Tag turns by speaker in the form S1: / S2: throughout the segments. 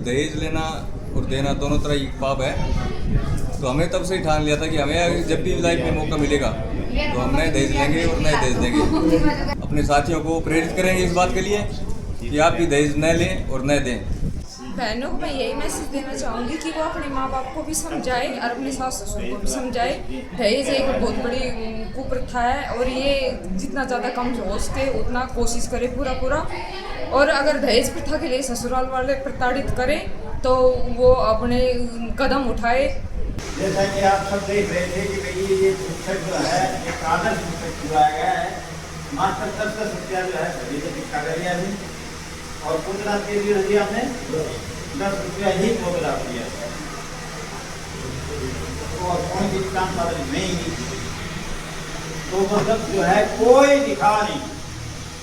S1: दहेज लेना और देना दोनों तरह ही पाप है। तो हमने तब से ही ठान लिया था कि हमें जब भी लाइफ में मौका मिलेगा तो हम नए दहेज लेंगे और नए दहेज देंगे। अपने साथियों को प्रेरित करेंगे इस बात के लिए कि आप भी दहेज न लें और न दें।
S2: बहनों को मैं यही मैसेज देना चाहूँगी कि वो अपने माँ बाप को भी समझाए और अपने सास ससुर को भी समझाए। दहेज एक बहुत बड़ी कुप्रथा है और ये जितना ज़्यादा कम हो सके उतना कोशिश करे पूरा। और अगर दहेज प्रथा के लिए ससुराल वाले प्रताड़ित करें तो वो अपने कदम उठाए।
S3: जैसा कि आप सब देख रहे थे कि भाई ये शिक्षक जो है एक आदर्श शिक्षक चुनाया गया है। मात्र 10 रुपया जो है सभी से शिक्षा करी अभी और गुजरात के लिए दिया हमने 10 रुपया ही प्रोग्राम दिया और कौन सी काम नहीं तो मतलब जो है कोई दिखा नहीं,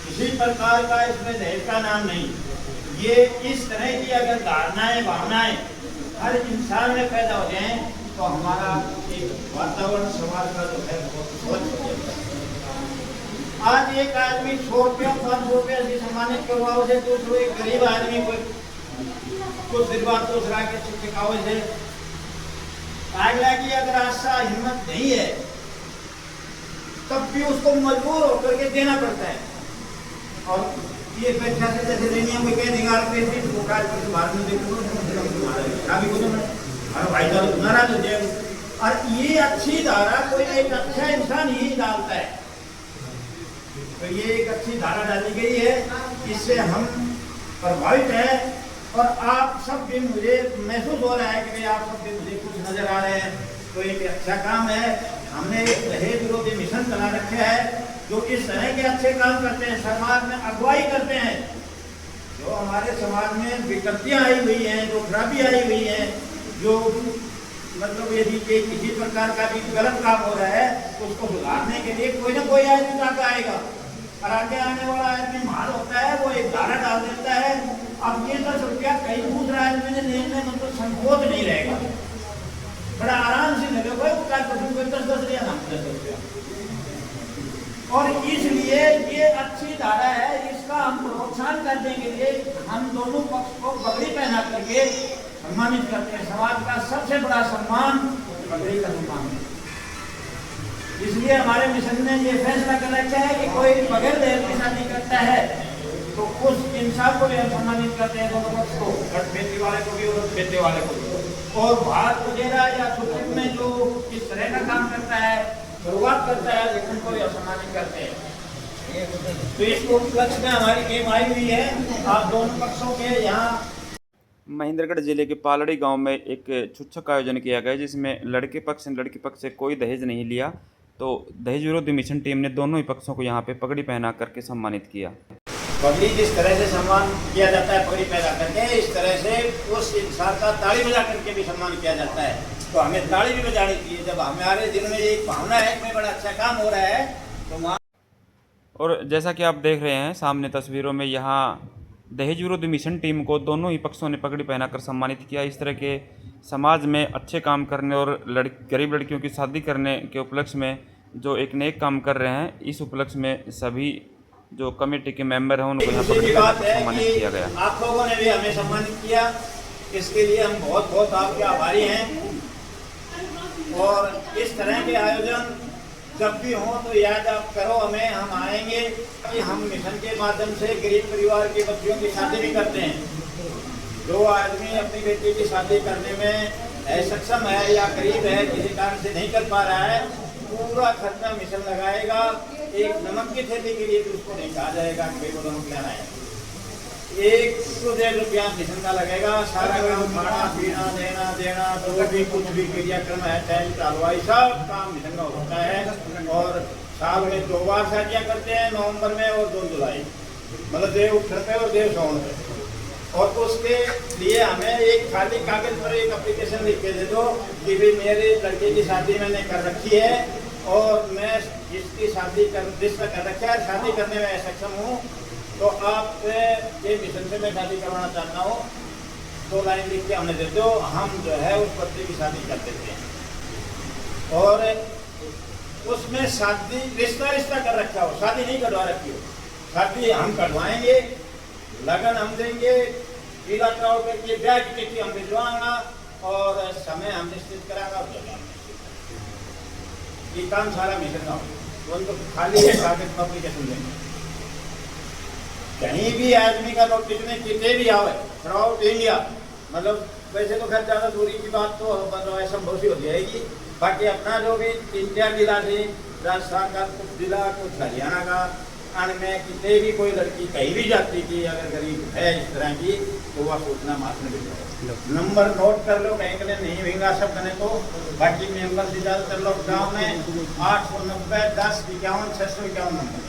S3: किसी प्रकार का इसमें दहेज का नाम नहीं। ये इस तरह की अगर धारणाएं भावनाएं हर इंसान में पैदा हो जाए तो हमारा एक वातावरण समाज का जो है बहुत स्वच्छ हो जाता है। आज एक आदमी 100 रुपया 500 रुपया से सम्मानित करवाओ से तो एक गरीब आदमी को कुछ दिन बाद तो के छिटकाओ से अगला की अगर आशा हिम्मत नहीं है तब भी उसको मजबूर होकर के देना पड़ता है। और ये पैसा से जैसे लेनी है कह देगा पैसे तो काज कर बाहर में देखो अभी को हमारा भाई साहब नाराज हो जाए। और ये अच्छी धारा कोई एक अच्छा इंसान ही डालता है। तो ये एक अच्छी धारा डाली गई है, इससे हम प्रभावित हैं। और आप सब भी मुझे महसूस हो रहा है कि भाई आप सब भी मुझे कुछ नजर आ रहे हैं। तो एक अच्छा काम है। हमने एक दहेज विरोधी मिशन चला रखे है जो इस तरह के अच्छे काम करते हैं, समाज में अगुवाई करते हैं। जो हमारे समाज में विकृतियां आई हुई हैं, जो खराबी आई हुई है, जो मतलब यदि किसी प्रकार का भी गलत काम हो रहा है तो उसको सुधारने के लिए कोई ना कोई आदमी आगे आएगा। और आगे आने वाला आदमी मार होता है, वो एक धारा डाल देता है। अब ये 10 रुपया कहीं दूसरा आदमी ने लेने मतलब संकोच नहीं रहेगा, बड़ा आराम से लगेगा। 10 लिया ना 10 रुपया। और इसलिए ये अच्छी धारा है, इसका हम प्रोत्साहन करने के लिए हम दोनों पक्ष को पगड़ी पहना करके सम्मानित करते हैं। समाज का सबसे बड़ा सम्मान पगड़ी का सम्मान है। इसलिए हमारे मिशन ने ये फैसला कर रखा है कि कोई बगैर दहेज की शादी करता है तो उस इंसान को भी हम सम्मानित करते हैं, दोनों पक्ष को, बेटी वाले को भी और बेटे वाले को भी। और बाहर वगैरह या छुट्टी में जो इस तरह का काम करता है, शुरुआत करता है, लेकिन को भी सम्मानित करते हैं। तो इस उपलक्ष्य में हमारी टीम आई हुई है। आप दोनों पक्षों के यहाँ
S4: महेंद्रगढ़ जिले के पालड़ी गांव में एक छुच्छक का आयोजन किया गया जिसमें लड़की पक्ष से कोई दहेज नहीं लिया। तो दहेज विरोधी मिशन टीम ने दोनों ही पक्षों को यहाँ पे पगड़ी पहना करके सम्मानित किया।
S3: पगड़ी जिस तरह से सम्मान किया जाता है पगड़ी पहना करके, इस तरह से उस इंसान का ताली बजा करके भी सम्मान किया जाता है। तो हमें ताली भी बजानी चाहिए जब हमारे दिल में एक भावना है कि बड़ा अच्छा काम हो रहा है तो वहाँ।
S4: और जैसा कि आप देख रहे हैं सामने तस्वीरों में, यहाँ दहेज विरोधी मिशन टीम को दोनों ही पक्षों ने पगड़ी पहनाकर सम्मानित किया। इस तरह के समाज में अच्छे काम करने और गरीब लड़कियों की शादी करने के उपलक्ष्य में जो एक नेक काम कर रहे हैं, इस उपलक्ष्य में सभी जो कमेटी के मेंबर हैं उनको यहाँ पगड़ी पहनाकर सम्मानित किया गया।
S3: आप लोगों ने भी हमें सम्मानित किया, इसके लिए हम बहुत बहुत आपके आभारी हैं। और इस तरह के आयोजन जब भी हो तो याद आप करो हमें, हम आएंगे। हम मिशन के माध्यम से गरीब परिवार के बच्चियों की शादी भी करते हैं। जो आदमी अपनी बेटी की शादी करने में सक्षम है या गरीब है, किसी कारण से नहीं कर पा रहा है, पूरा खर्चा मिशन लगाएगा। एक नमक की थैली के लिए तो उसको नहीं कहा जाएगा कि वो नमक लेना है। 1 रुपया मिशन का लगेगा। सारा काम खाना पीना देना जो भी कुछ भी क्रियाक्रम है, टेंट हलवाई सब काम मिशन का होता है। और साल में 2 बार शादियाँ करते हैं, नवंबर में और 2 जुलाई, मतलब देव उत्सव पे और देव श्रावण पे। और उसके लिए हमें एक खाली कागज पर एक एप्लीकेशन लिख के दे दो कि भाई मेरे लड़के की शादी मैंने कर रखी है और मैं जिसकी शादी जिसका कर रखा है शादी करने में सक्षम हूँ, तो आप ये मिशन से मैं शादी करवाना चाहता हूँ। 2 लाइन लिख के हमने दे दो, हम जो है उस बच्चे की शादी कर देते हैं। और उसमें शादी रिश्ता कर रखा हो, शादी नहीं कटवा रखी हो, शादी हम कटवाएंगे, लगन हम देंगे, सीधा तौर पर ये ब्याह की चिट्ठी हम भिजवाएंगा और समय हम निश्चित कराएंगा और जगह ये काम सारा मिशन का होगा। उनको खाली है कागज पर एप्लीकेशन देंगे। कहीं भी आदमी का नोटिस में कितने भी आवे थ्रू आउट इंडिया, मतलब वैसे तो खैर ज़्यादा दूरी की बात तो संभव सी हो जाएगी। बाकी अपना जो भी 3-4 जिला थे, राजस्थान का कुछ जिला, कुछ हरियाणा का, में कितने भी कोई लड़की कहीं भी जाती की अगर गरीब है इस तरह की तो वह सूचना मात्र मिल जाए। नंबर नोट कर लो, बैंक ने नहीं होगा सब करने तो बाकी मेंबर से ज़्यादातर लोग गाँव में 890 10 51 651 नंबर।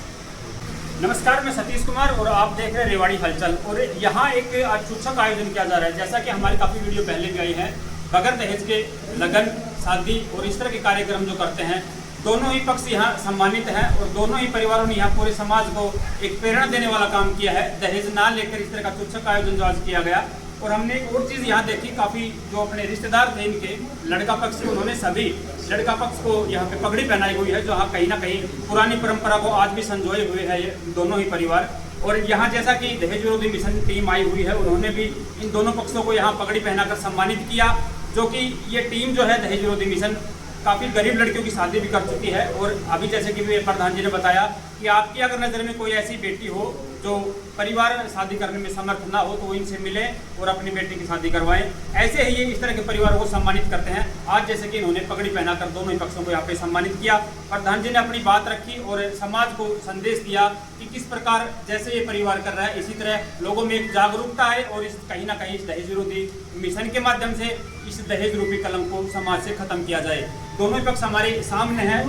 S5: नमस्कार, मैं सतीश कुमार और आप देख रहे हैं रेवाड़ी हलचल। और यहाँ एक आज सूचक आयोजन किया जा रहा है। जैसा कि हमारी काफ़ी वीडियो पहले भी आई है, बगैर दहेज के लगन, शादी और इस तरह के कार्यक्रम जो करते हैं, दोनों ही पक्ष यहाँ सम्मानित हैं और दोनों ही परिवारों ने यहाँ पूरे समाज को एक प्रेरणा देने वाला काम किया है। दहेज ना लेकर इस तरह का तुच्छक आयोजन जो आज किया गया। और हमने एक और चीज़ यहाँ देखी, काफ़ी जो अपने रिश्तेदार थे इनके लड़का पक्ष के, उन्होंने सभी लड़का पक्ष को यहाँ पे पगड़ी पहनाई हुई है, जो हाँ कहीं ना कहीं पुरानी परंपरा को आज भी संजोए हुए है ये दोनों ही परिवार। और यहाँ जैसा कि दहेज विरोधी मिशन टीम आई हुई है, उन्होंने भी इन दोनों पक्षों को यहाँ पगड़ी पहनाकर सम्मानित किया, जो कि ये टीम जो है दहेज विरोधी मिशन काफ़ी गरीब लड़कियों की शादी भी कर चुकी है। और अभी जैसे कि प्रधान जी ने बताया कि आपकी अगर नज़र में कोई ऐसी बेटी हो जो परिवार शादी करने में समर्थ ना हो, तो वो इनसे मिलें और अपनी बेटी की शादी करवाएं। ऐसे ही ये इस तरह के परिवारों को सम्मानित करते हैं। आज जैसे कि इन्होंने पगड़ी पहनाकर दोनों ही पक्षों को यहाँ पे सम्मानित किया। प्रधान जी ने अपनी बात रखी और समाज को संदेश दिया कि किस प्रकार जैसे ये परिवार कर रहा है, इसी तरह लोगों में एक जागरूकता है और इस कहीं ना कहीं इस दहेज विरोधी मिशन के माध्यम से इस दहेज रूपी कलंक को समाज से खत्म किया जाए। दोनों ही पक्ष हमारे सामने हैं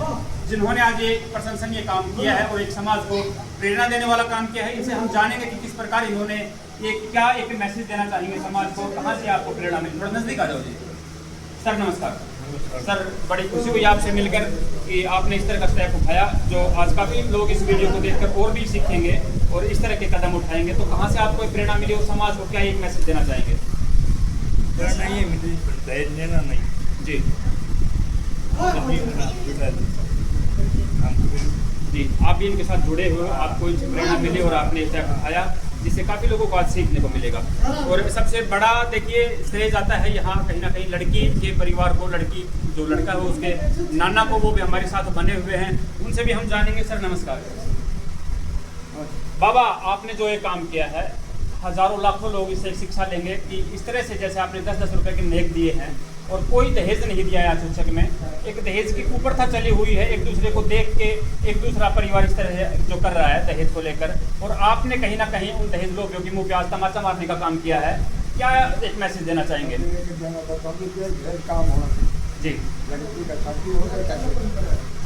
S5: जिन्होंने आज ये प्रशंसनीय काम किया है और एक समाज को प्रेरणा देने वाला काम किया है। इनसे हम जानेंगे कि किस प्रकार इन्होंने ये क्या एक मैसेज देना चाहेंगे समाज को, कहाँ से आपको प्रेरणा मिली। थोड़ा नजदीक आ जाओ जी। सर नमस्कार। सर बड़ी खुशी हुई आपसे मिलकर कि आपने इस तरह का स्टेप उठाया, जो आज काफ़ी लोग इस वीडियो को देखकर और भी सीखेंगे और इस तरह के कदम उठाएंगे। तो कहाँ से आपको प्रेरणा मिली और समाज को क्या एक मैसेज देना चाहेंगे?
S6: प्रेरणा ये मिली, दहेज लेना नहीं
S5: जी जी, आप भी इनके साथ जुड़े हुए हो, आपको इनसे प्रेरणा मिली और आपने स्टेप उठाया, जिससे काफ़ी लोगों को आज सीखने को मिलेगा। और सबसे बड़ा देखिए श्रेय जाता है यहाँ कहीं ना कहीं लड़की के परिवार को, लड़की जो लड़का हो उसके नाना को, वो भी हमारे साथ बने हुए हैं, उनसे भी हम जानेंगे। सर नमस्कार। बाबा, आपने जो ये काम किया है, हज़ारों लाखों लोग इससे शिक्षा लेंगे कि इस तरह से जैसे आपने 10-10 रुपए के नेक दिए हैं और कोई दहेज नहीं दिया है सूचक में, एक दहेज की कुप्रथा चली हुई है, एक दूसरे को देख के एक दूसरा परिवार इस तरह जो कर रहा है दहेज को लेकर, और आपने कहीं ना कहीं उन दहेज लोगों की मुँह पे आज तमाचा मारने का काम किया है। क्या एक मैसेज देना चाहेंगे?
S6: काम होना
S5: जी
S6: लड़की का शादी हो गया,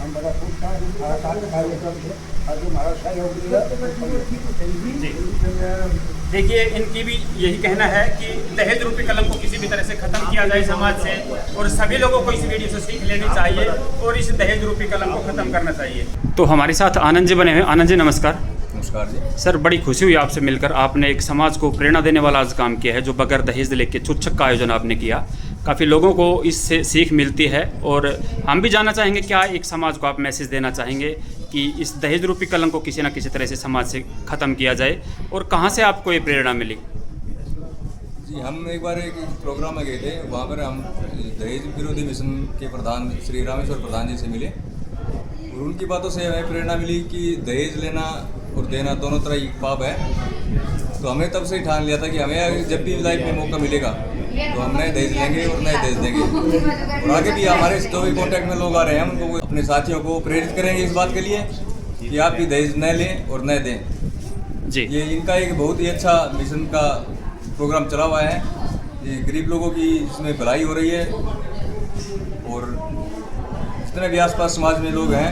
S6: हम बड़ा खुश था, हमारा साथ कार्यक्रम थे, आज हमारा सहयोग दिया।
S5: जी देखिए, इनकी भी यही कहना है कि दहेज रूपी कलंक को किसी भी तरह से खत्म किया जाए समाज से, और सभी लोगों को इस वीडियो से सीख लेनी चाहिए और इस दहेज रूपी कलंक को खत्म करना चाहिए। तो हमारे साथ आनंद जी बने हुए। आनंद जी नमस्कार।
S1: नमस्कार जी।
S5: सर बड़ी खुशी हुई आपसे मिलकर। आपने एक समाज को प्रेरणा देने वाला आज काम किया है, जो बगैर दहेज लेके छुच्छक का आयोजन आपने किया। काफ़ी लोगों को इससे सीख मिलती है और हम भी जानना चाहेंगे क्या एक समाज को आप मैसेज देना चाहेंगे कि इस दहेज रूपी कलंक को किसी न किसी तरह से समाज से ख़त्म किया जाए, और कहाँ से आपको ये प्रेरणा मिली?
S1: जी, हम एक बार एक प्रोग्राम में गए थे, वहाँ पर हम दहेज विरोधी मिशन के प्रधान श्री रामेश्वर प्रधान जी से मिले और उनकी बातों से हमें प्रेरणा मिली कि दहेज लेना और देना दोनों तरह ही पाप है। तो हमने तब से ही ठान लिया था कि हमें जब भी लाइफ में मौका मिलेगा तो हम नए दहेज लेंगे और नए दहेज देंगे। और आगे भी हमारे जो भी कॉन्टैक्ट में लोग आ रहे हैं उनको अपने साथियों को प्रेरित करेंगे इस बात के लिए कि आप भी दहेज नए लें और नए दें।
S5: जी
S1: ये इनका एक बहुत ही अच्छा मिशन का प्रोग्राम चला हुआ है। ये गरीब लोगों की इसमें भलाई हो रही है और जितने भी आसपास समाज में लोग हैं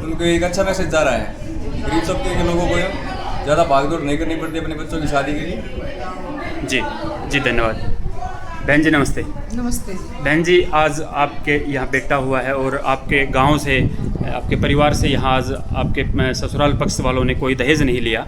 S1: उनको एक अच्छा मैसेज जा रहा है। गरीब तबके के लोगों को ज़्यादा भागदौड़ नहीं करनी पड़ती अपने बच्चों की शादी के लिए।
S5: जी जी धन्यवाद। बहन जी नमस्ते।
S2: नमस्ते।
S5: बहन जी, आज आपके यहाँ बेटा हुआ है और आपके गांव से, आपके परिवार से यहाँ आज आपके ससुराल पक्ष वालों ने कोई दहेज नहीं लिया,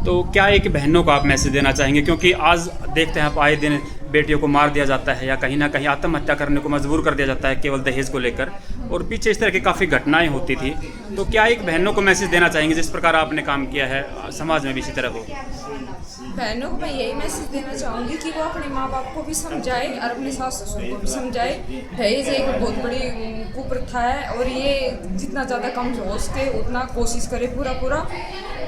S5: तो क्या एक बहनों को आप मैसेज देना चाहेंगे? क्योंकि आज देखते हैं आप आए दिन बेटियों को मार दिया जाता है या कहीं ना कहीं आत्महत्या करने को मजबूर कर दिया जाता है केवल दहेज को लेकर, और पीछे इस तरह की काफ़ी घटनाएं होती थी। तो क्या एक बहनों को मैसेज देना चाहेंगे जिस प्रकार आपने काम किया है समाज में भी इसी तरह हो?
S2: बहनों को मैं यही मैसेज देना चाहूँगी कि वो अपने माँ बाप को भी समझाए और अपने सास ससुर को भी समझाए। दहेज एक बहुत बड़ी कुप्रथा है और ये जितना ज़्यादा कम हो सके उतना कोशिश करे पूरा।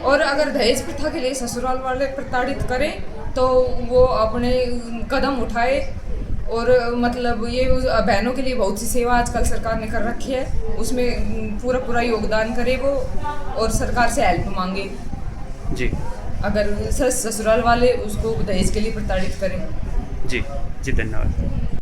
S2: और अगर दहेज प्रथा के लिए ससुराल वाले प्रताड़ित करें तो वो अपने कदम उठाए। और मतलब ये बहनों के लिए बहुत सी सेवा आजकल सरकार ने कर रखी है, उसमें पूरा योगदान करे वो और सरकार से हेल्प मांगे
S4: जी
S2: अगर ससुराल वाले उसको दहेज के लिए प्रताड़ित करें।
S4: जी धन्यवाद।